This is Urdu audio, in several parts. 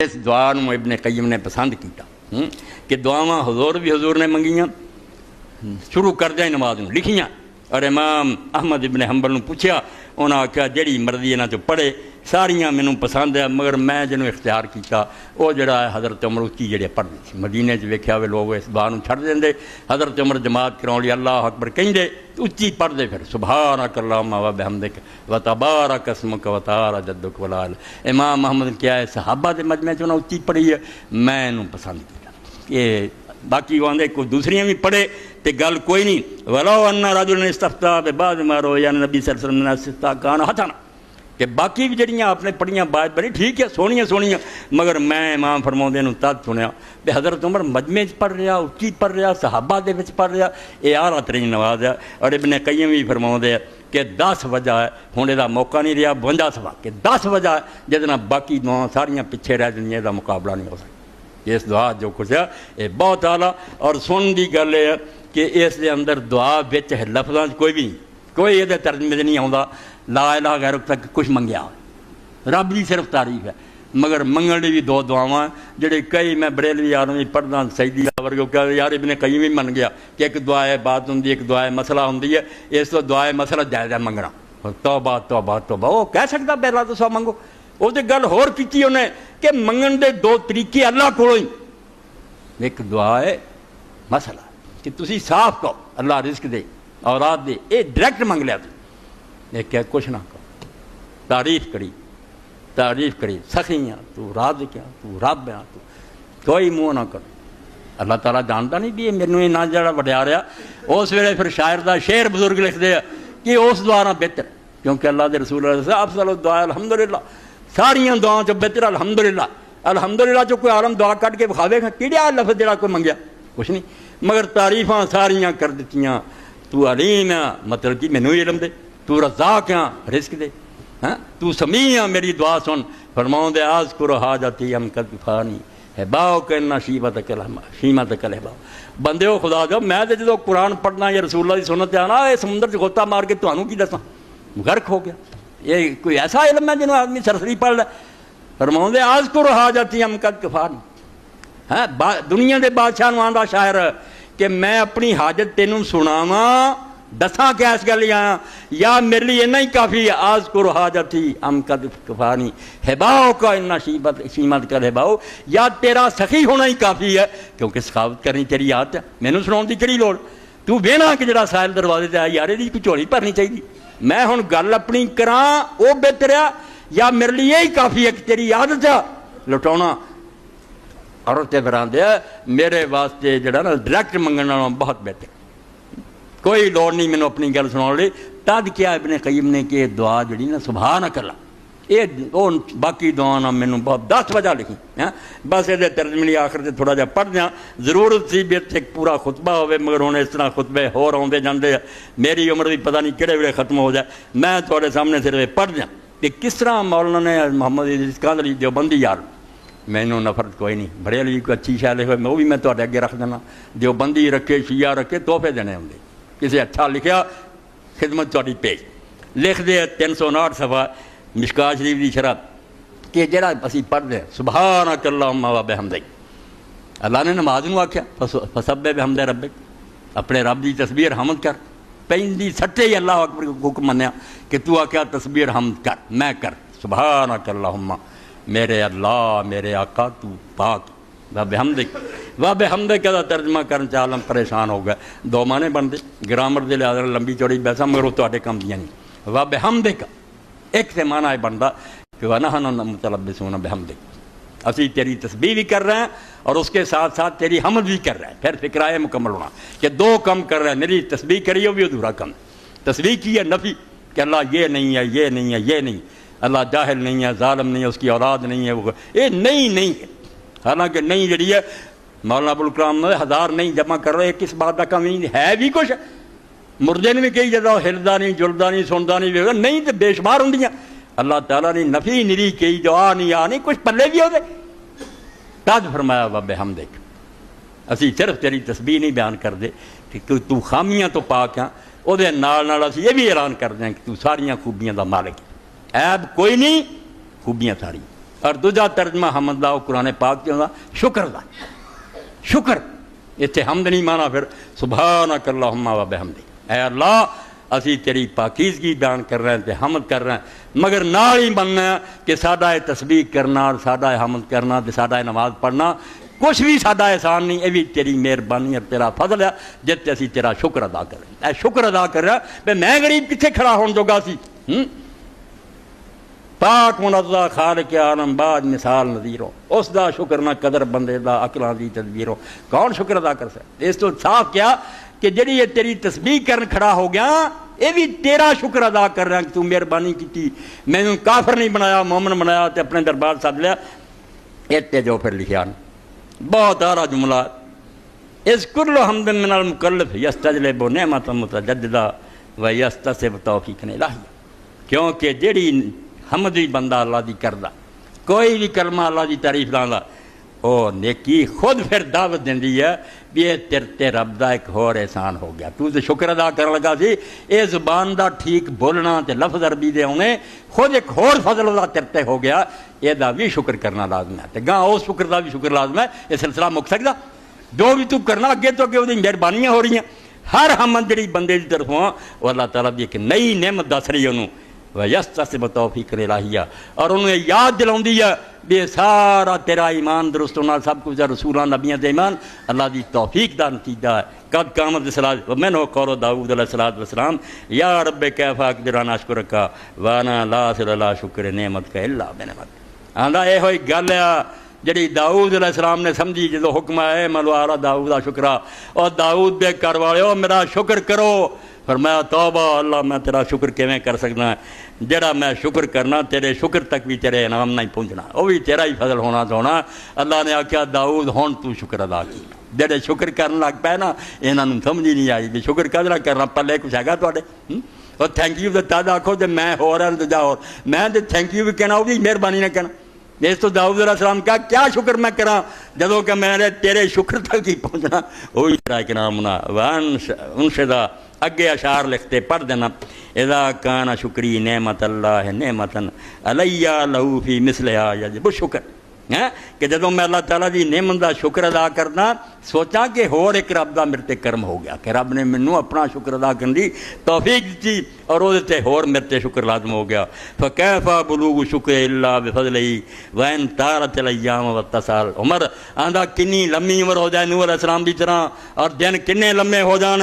اس دعا نو ابن قیم نے پسند کیتا کہ دعاواں حضور بھی حضور نے منگیاں شروع کردیا نماز نو لکھیاں، اور امام احمد ابن حنبل نو پوچھا، انہاں آکھیا جڑی مرضی انہاں چوں پڑھے ساریاں مینوں پسند ہے، مگر میں جنوں اختیار کیتا وہ جڑا ہے حضرت عمر اچھی جڑے پڑھدے سی۔ مدینے چ ویکھیا ہوئے لوگ اس دعا نو چھڈ دیندے، حضرت عمر جماعت کراؤن لئی اللہ اکبر کہندے اچھی پڑھدے، پھر سبحانک اللہم و بحمدک و تبارک اسمک و تعالی جدک ولا الہ۔ امام محمد نے کیا ہے صحابہ دے مجمع چ انہاں اچھی پڑھی ہے، میں انہوں پسند کیتا۔ یہ باقی وہ آدھے کوئی دوسریاں بھی پڑھے تو گل کوئی نہیں۔ ولو ان رجلا استفتیٰ ببعض ما روی عن نبی صلی اللہ علیہ وسلم من الاستفتاء کان حسنا، کہ باقی بھی جڑیاں آپ نے پڑھیاں بات بڑی ٹھیک ہے، سونیاں، مگر میں امام فرماؤندے نوں تد سنیا کہ حضرت عمر مجمع پڑھ رہا، اچھی پڑھ رہا، صحابہ دے وچ پڑھ رہا، یہ اعلیٰ ترین نواز ہے۔ اور ابن قیم بھی فرماؤندے کہ 10 وجہ ہے، ہن یہ موقع نہیں رہا 52 سوا کہ 10 وجہ ہے جہد نال باقی دعاواں ساریاں پیچھے رہ جاندیاں، یہ مقابلہ نہیں ہو سکتا۔ اس دعا جو کچھ ہے یہ بہت اعلیٰ، اور سن دی گل ہے کہ اس دے اندر دعا وچ لفظاں کوئی بھی کوئی یہ ترجمے نہیں آتا، لا الہ غیر تک کچھ منگیا رب دی صرف تعریف ہے، مگر منگن دی بھی 2 دعاواں جڑے کئی میں بریلوی آدمی پڑھدا سیدی ورگے کہ یار ابن قیم بھی من گیا کہ ایک دعائے بات ہوں ایک دعائے مسئلہ ہوں، اس تو دعائے مسئلہ جائز ہے منگنا، توبہ توبہ توبہ وہ کہہ سکتا پہلا تو سب منگو۔ وہ تو گل ہور کیتی انہیں کہ منگن دے 2 طریقے اللہ کو ہی، ایک دعا ہے مسئلہ کہ تسی صاف کہو اللہ رزق دے اولاد دے، یہ ڈائریکٹ منگ لیا تو ایک کہ کچھ نہ کہو، تعریف کری سخیاں تو رازق ہے تو رب ہے تو کوئی منہ نہ کرو۔ اللہ تعالیٰ جانتا نہیں بھی مینوں نہ جڑا وڈیا رہا، اس ویلے پھر شاعر دا شعر بزرگ لکھتے ہیں کہ اس دعا نہ بہتر، کیونکہ اللہ دے رسول اللہ افضل الدعاء الحمدللہ، ساریاں دعاؤں چ بہتر الحمدللہ۔ الحمدللہ جو کوئی عالم دعا کٹ کے بکھاوے گا کیڑا لفظ جڑا کوئی منگیا کچھ نہیں، مگر تعریفاں ساریاں کر دتیاں، تو علیم ہے مطلب کہ مینوں علم دے، تو رزاق ہے رزق دے، ہاں تو سمیع ہے میری دعا سن۔ فرماؤں دے اذکر حاجتی ام قد کفانی ہباؤ کہ شیمتک الہباؤ، بندے خدا دو میں تے جدوں قرآن پڑھنا یا رسول اللہ دی سنت آنا یہ سمندر چ غوطہ مار کے تانوں کی دساں غرق ہو گیا۔ یہ کوئی ایسا علم ہے جنہوں آدمی سرسری پڑھ لے۔ فرماؤں دے اذکر حاجتی ام قد کفانی، ہاں دنیا دے بادشاہ نوں آندا شاعر کہ میں اپنی حاجت تینوں سناواں دساں کہ اس گل آیا یا میرے لیے اتنا ہی کافی ہے، اذکر حاجتی ام قد کفانی ہباؤ کا ان شیمت کا ہباؤ، یا تیرا سخی ہونا ہی کافی ہے، کیونکہ سخاوت کرنی تیری عادت ہے، مینوں سناؤن دی کہڑی لوڑ؟ تو وینا کہ جڑا سائل دروازے تے آیا یار دی کوئی جھولی بھرنی چاہیے، میں ہن گل اپنی کراں وہ بہتر ہے یا میرے لیے یہی کافی ہے کہ تیری عادت ہے لٹاؤنا؟ اور تے براندے میرے واسطے جڑا نا ڈائریکٹ منگنا بہت بہتر، کوئی لوڑ نہیں مینوں اپنی گل سناؤ لی۔ تد کیا ابن قیم نے کہ دعا جڑی نا سبحانک اللہ، یہ وہ باقی دعا نا مینوں بہت 10 وجہ لکھی ہیں، بس یہ ترجمے لیے آخر سے تھوڑا جہا پڑھ دیا، ضرورت سی بھی ایک پورا خطبہ ہوئے، مگر ہوں اس طرح خطبے ہور آتے جاندے، میری عمر بھی پتہ نہیں کہڑے ویلے ختم ہو جائے، میں تھوڑے سامنے صرف پڑھ دیا کہ کس طرح مولانا نے محمد ادریس قادری دیوبندی یار، مینوں نفرت کوئی نہیں، بڑے علی کوئی اچھی شاعر لکھے وہ بھی میں تھوڑے اگے رکھ دینا، دیوبندی رکھے شیعہ رکھے تحفے دینے ہوں، کسی اچھا لکھیا خدمت تھوڑی پیش لکھ دے 359 صفحہ مشکاہ شریف دی شرح کہ جڑا اسی پڑھ دے سبحانک اللہم و بحمدک، اللہ نے نماز نوں آکھیا فسبح بحمد ربک، اپنے رب دی تسبیح حمد کر، پہندی سٹے ہی اللہ اکبر کو حکم منیا کہ تو آکھیا تسبیح حمد کر، میں کر سبحانک اللہم، میرے اللہ میرے آقا تو پاک، وبحمدک وبحمدک کا ترجمہ کرن چ عالم پریشان ہو گئے، 2 معنی بنتے گرامر دے لحاظ لمبی چوڑی بحثاں مگر وہ تواڈے کم دیاں نہیں۔ وبحمدک ایک سے معنی بنتا کہ ونحن متلبسون بحمدک، اسی تیری تسبیح بھی کر رہے ہیں اور اس کے ساتھ ساتھ تیری حمد بھی کر رہے ہیں، پھر فکرائے مکمل ہونا کہ 2 کم کر رہے ہیں، میری تسبیح کری وہ بھی ادھورا کم ہے۔ تسبیح کی ہے نفی کہ اللہ یہ نہیں ہے یہ نہیں ہے یہ نہیں، اللہ جاہل نہیں ہے ظالم نہیں ہے اس کی اولاد نہیں ہے، وہ یہ نہیں ہے، حالانکہ نہیں جڑی ہے مولانا ابوالکلام نے 1000 نہیں جمع کر رہے، کس بات کا کمی نہیں ہے، بھی کچھ مردے نے بھی کئی جگہ ہلدا نہیں جلدا نہیں سنتا نہیں تو بے شمار ہوں، اللہ تعالیٰ نے نفی نری کئی جو آ نہیں کچھ پلے بھی ہوتے، تج فرمایا وبحمدک، اسی صرف تیری تسبیح نہیں بیان کر دے کہ تو خامیاں تو پاک ہیں، وہ نال اسی یہ بھی اعلان کر دیں کہ تو ساریاں خوبیاں دا مالک ہے، عیب کوئی نہیں خوبیاں ساری، اور دوجا ترجمہ حمد دا قرآن پاک کے شکر دا، شکر اتنے حمد نہیں مانا پھر سبحانک اللہم و بحمدک، اے اللہ اسی تیری پاکیزگی بیان کر رہے ہیں تے حمد کر رہے ہیں، مگر نال ہی بننا کہ ساڈا تسبیح کرنا اور ساڈا حمد کرنا تے ساڈا نماز پڑھنا کچھ بھی ساڈا احسان نہیں، یہ بھی تیری مہربانی اور تیرا فضل ہے جتے اسی تیرا شکر ادا کر رہے ہیں۔ اے شکر ادا کر رہا بے میں غریب کتنے کھڑا ہون جوگا سی، پاک منزہ خالق عالم بعد مثال نظیروں، اس دا شکر نہ قدر بندے دا عقلاں دی تدبیروں، کون شکر ادا کر سکتا؟ اس تو صاف کیا کہ جڑی یہ تیری تسبیح کرن کھڑا ہو گیا یہ بھی تیرا شکر ادا کر رہا کہ تو مہربانی کی، میں نے کافر نہیں بنایا مومن بنایا تے اپنے دربار سد لیا۔ اتنے جو پھر لکھیا بہت آرا جملہ، اس کل حمد من المکلف یستجلب نعمت متجددہ و یستصب توفیق الہی، کیونکہ جڑی حمد بھی بندہ اللہ دی کردہ، کوئی بھی کلمہ اللہ دی تعریف لانا، او نیکی خود پھر دعوت دیندی ہے بھی یہ تیرے رب دا ایک اور احسان ہو گیا، تو تے شکر ادا کرنے لگا سی، اے زبان دا ٹھیک بولنا تے لفظ عربی دے ہونے خود ایک اور فضل دا تیرتے ہو گیا، یہ دا بھی شکر کرنا لازم ہے، تے گاں اس شکر دا بھی شکر لازم ہے، یہ سلسلہ مک سکتا جو بھی تو کرنا اگے تو اگے وہ مہربانیاں ہو رہی ہیں، ہر حمد جڑی بندے دی طرفوں وہ اللہ تعالیٰ دی ایک نئی نعمت دس رہی ہے انہوں وَيَسْتَسِبُ تَوْفِيقَ الْإِلَٰهِيَّ، اور انہیں یاد دلاؤندی ہے بھی سارا تیرا ایمان درست ہونا سب کچھ رسولاں نبیاں دے ایمان اللہ دی توفیق دا نتیجہ ہے۔ قد قامت الصلاۃ ومنہ قول داؤد علیہ السلام یا رب کیف اقدر ان اشکرک وانا لا اصل لا شکر نعمت کا الا بنعمت، آندا اے ہوئی گل ہے جڑی داؤد علیہ السلام نے سمجھی جدو حکم ہے ملوارا داؤد دا شکرا، اور داؤد دے گھر والے میرا شکر کرو، فرمایا توبہ اللہ میں تیرا شکر کیویں کر سکنا، جڑا میں شکر کرنا تیرے شکر تک بھی تیرے انعام نہیں پہنچنا، وہ بھی تیرا ہی فضل ہونا ہونا۔ اللہ نے آکھیا داؤد ہن تو شکر ادا کی، جڑے شکر کرن لگ پے نا انہاں نوں سمجھ ہی نہیں آئی بھی شکر کدرا کرنا، پلے کچھ ہے گا تواڈے، اور تھینک یو تد آکھو تے میں ہور ہاں دوجا ہور، میں تے تھینک یو بھی کہنا وہ بھی مہربانی نہ کہنا۔ اس تو داؤد علیہ السلام کا کیا شکر میں کراں جدوں کہ میں نے تیرے شکر تک ہی پہنچنا، وہی تیرا ایک نام ہونا۔ وانشدا اگے اشعار لکھتے پڑھ دینا، اذا کان شکری نعمت اللہ نعمتن علیہ لہو فی مثلہا یجب الشکر، کہ جدوں میں اللہ تعالیٰ دی نعمت دا شکر ادا کرنا سوچاں کہ ہور ایک رب دا میرے تے کرم ہو گیا کہ رب نے منوں اپنا شکر ادا کرن دی توفیق دیتی اور وہ تے ہور میرے تے شکر لازم ہو گیا۔ فکیف بلوغ شکر الا بفضلہ وان طارت الایام واتصال، عمر آندا کنی لمبی عمر ہو جائے نوح علیہ السلام دی طرح اور دن کنے لمبے ہو جان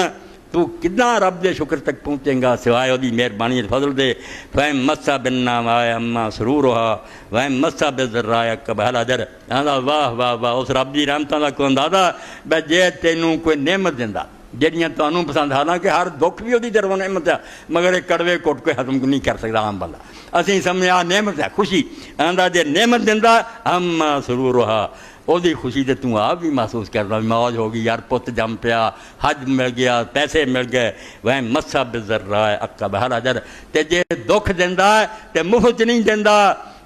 تو کتنا رب دے شکر تک پہنچیں گا سوائے وہ دی مہربانی فضل دے۔ فہم مسا بننا وائے اما سرورہا وہم مسا بذرائے کبہلا در، آندا واہ واہ واہ اس رب دی رحمتاں دا کوئی اندازہ بے جے تینوں کوئی نعمت دیندا جڑیاں تانوں پسند، حالانکہ ہر دکھ بھی وہ طرف نعمت ہے مگر ایک کڑوے کوٹ کوئی ختم نہیں کر سکتا عام بندہ، اسی سمجھا نعمت ہے خوشی، آندا جے نعمت دیندا اما سرورہا وہ دی خوشی تے تو آپ بھی محسوس کرنا موج ہوگی یار پت جم پیا حج مل گیا پیسے مل گئے، وہ مسا بذرائے اکا بہر اجر، تے جے دکھ دیندا تے مفت نہیں دیندا،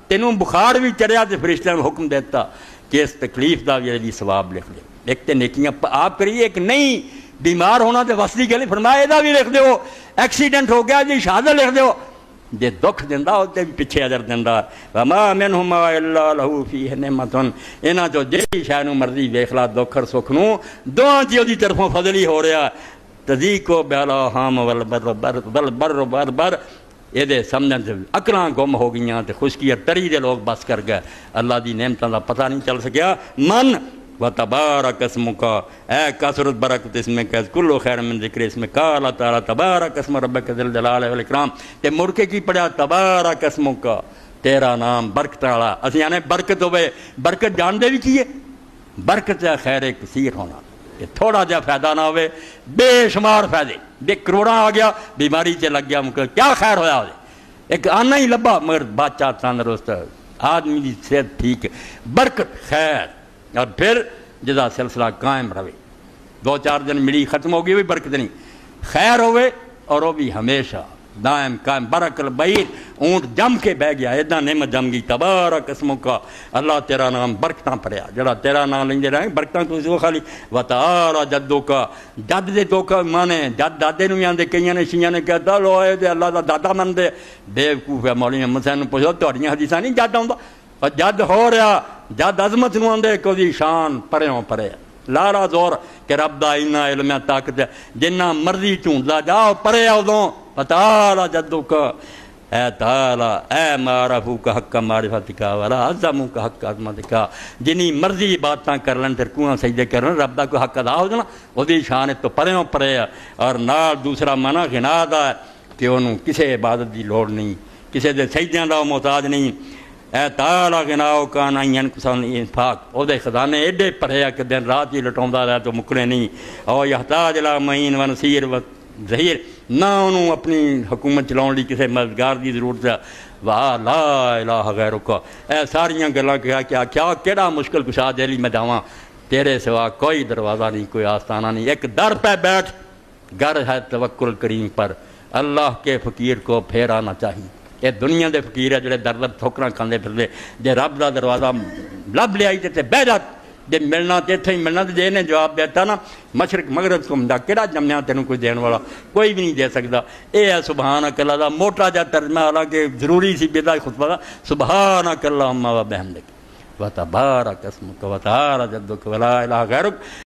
تینوں بخار بھی چڑھیا تے فرشتیاں نے حکم دیتا کہ اس تکلیف دا بھی ثواب لکھ دے، ایک تے نیکیاں آپ کریے، ایک نہیں بیمار ہونا تے وسدی گل فرمایا یہ بھی لکھ دیو، ایکسیڈنٹ ہو گیا جی شہادت لکھ دیو، جے دکھ دیندا تے بھی پیچھے اجر دیندا۔ وما منہما الا لہو فیہ نعمت، انہاں جو جہی شے نوں مرضی ویکھ لا دکھ اور سکھ نوں دوواں دی اودی طرفوں فضل ہی ہو رہا، تذیقو بلا ہام والبر بر بر بر، یہ دے سمجھن سے عقلاں گم ہو گئیاں تے خشکی تری دے لوگ بس کر گئے، اللہ دی نعمتاں دا پتہ نہیں چل سکیا۔ من وتبارک اسمک، اے کثرت برکت اسم کا کل خیر من ذکر اسم کا، اللہ تعالیٰ تبارک اسم ربک ذی الجلال والاکرام، تے مڑ کے کی پڑھا تبارک اسمک، تیرا نام برکت والا، اسی آنے برکت ہوئے، برکت جان دے بھی کیے برکت ہے خیر کثیر ہونا، کہ تھوڑا جا فائدہ نہ ہوئے بے شمار فائدے، بے کروڑاں آ گیا بیماری سے لگ گیا مکر کیا خیر ہویا ہوئے، ایک آنا ہی لبا مگر بادشاہ تندرست آدمی دی صحت ٹھیک، برکت خیر، اور پھر جدا سلسلہ قائم رہے، دو چار دن ملی ختم ہوگی بھی برکت نہیں، خیر ہوئے اور وہ بھی ہمیشہ دائم قائم۔ برک البعیر، اونٹ جم کے بہ گیا، اتنا نعمت جم گئی، تبارک اسمک، اللہ تیرا نام برکتاں پڑیا، جڑا تیرا نام لیندے رہے برکتاں تو وہ خالی، وتعالی جدک، جد دے دو کا مانے جد دادے نوں آندے، کئیاں نے شیعاں نے کہتا لو اے تے اللہ دا دادا من دے، بیوقوف ہے مولوی محمد صاحب نوں پوچھو تہاڈیاں حدیثاں نہیں جد آوندا، اور جد ہو رہا جد عظمت نو آندے کہ دی شان پریوں پرے لارا زور کہ رب دا اینا علم طاقت ہے جنہ مرضی ڈھونڈدا جاؤ پرے ادوں فتعالی جدو کا اے تعالی اے معرفو کا حق معرفت کا ولا عظمو کا حق عظمت کا جنی مرضی باتاں کر لیں پھر کنواں سجدے کر لیں رب دا کوئی حق ادا ہو جانا وہ دی شان تو پریوں پرے ہے اور نال دوسرا معنی غنا دا ہے کہ انہوں کسے عبادت دی لوڑ نہیں کسے دے سجدیاں دا محتاج نہیں اے تعالی غناؤ کان این کسان انفاق او دے خزانے ایڈے پرے کہ دن رات ہی لٹاوندا رہے تو مکنے نہیں او یحتاج الی معین و نصیر و ظہیر نہ انہوں اپنی حکومت چلاؤن لی کسی مددگار دی ضرورت ہے واہ لا الہ غیرک اے ساریاں گلاں کیا کیڑا مشکل کشا دہلی میں جاواں تیرے سوا کوئی دروازہ نہیں کوئی آستانہ نہیں ایک در پہ بیٹھ گھر ہے توکل کریم پر اللہ کے فقیر کو پھیرانا چاہیے یہ دنیا دے فقیر ہے جڑے در در ٹھوکراں کھاندے پھردے جے رب دا دروازہ لب لے آئی تے بہ جا جے ملنا تے اتھے ہی ملنا تے جے نے جواب دیتا نا مشرق مغرب کو دا کیڑا جمیا تینوں کوئی دین والا کوئی بھی نہیں دے سکدا اے ہے سبحانک اللہ دا موٹا جا ترجمہ حالانکہ ضروری سی بیدا خطبہ دا سبحانک اللہم و بحمدک و تبارک اسمک و تعالی جدک و لا الہ غیرک